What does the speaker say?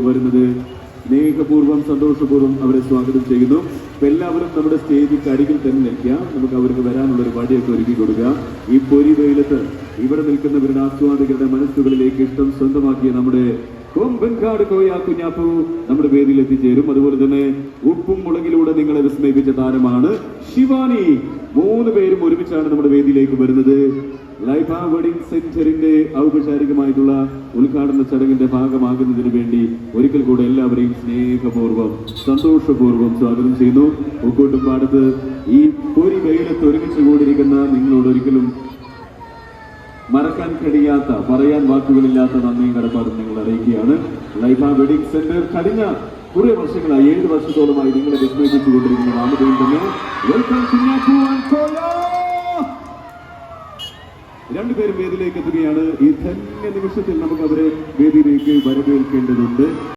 വരുന്നത് സ്നേഹപൂർവ്വം സന്തോഷപൂർവ്വം അവരെ സ്വാഗതം ചെയ്യുന്നു. എല്ലാവരും നമ്മുടെ സ്റ്റേജിൽ അരികിൽ തന്നെ നിൽക്കുക. നമുക്ക് അവർക്ക് വരാനുള്ള ഒരു വഴിയൊക്കെ ഒരുക്കി കൊടുക്കുക. ഈ പൊരി വെയിലത്ത് ഇവിടെ നിൽക്കുന്നവരുടെ ആസ്വാദകരുടെ മനസ്സുകളിലേക്ക് ഇഷ്ടം സ്വന്തമാക്കിയ നമ്മുടെ കൊമ്പൻകാട് കോയ കുഞ്ഞാപ്പു നമ്മുടെ വേദിയിൽ എത്തിച്ചേരും. അതുപോലെ തന്നെ ഉപ്പും മുളകിലൂടെ നിങ്ങളെ വിസ്മയിപ്പിച്ച താരമാണ് ശിവാനി. 3 പേരും ഒരുമിച്ചാണ് നമ്മുടെ വേദിയിലേക്ക് വരുന്നത്. ലൈഫ വെഡിങ് സെന്ററിന്റെ ഔപചാരികമായിട്ടുള്ള ഉദ്ഘാടന ചടങ്ങിന്റെ ഭാഗമാകുന്നതിന് വേണ്ടി ഒരിക്കൽ കൂടെ എല്ലാവരെയും സ്നേഹപൂർവ്വം സന്തോഷപൂർവ്വം സ്വാഗതം ചെയ്യുന്നു. പൂക്കോട്ടുംപാടത്ത് ഈ പൊരി വെയിലത്ത് ഒരുമിച്ച് കൂടിയിരിക്കുന്ന നിങ്ങളോട് ഒരിക്കലും മറക്കാൻ കഴിയാത്ത, പറയാൻ വാക്കുകളില്ലാത്ത നന്ദിയും കടപ്പാടും നിങ്ങൾ അറിയിക്കുകയാണ്. ലൈഫ വെഡിങ് സെന്റർ കഴിഞ്ഞ കുറെ വർഷങ്ങളായി 7 വർഷത്തോളമായി നിങ്ങളെ വിസ്മയിപ്പിച്ചുകൊണ്ടിരിക്കുന്ന നാമതയും തന്നെ വെൽക്കം കുഞ്ഞാപ്പു ആൻഡ് കോയ. 2 പേരും വേദിയിലേക്ക് എത്തുകയാണ്. ഈ ധന്യ നിമിഷത്തിൽ നമുക്ക് അവരെ വേദിയിലേക്ക് വരവേൽക്കേണ്ടതുണ്ട്.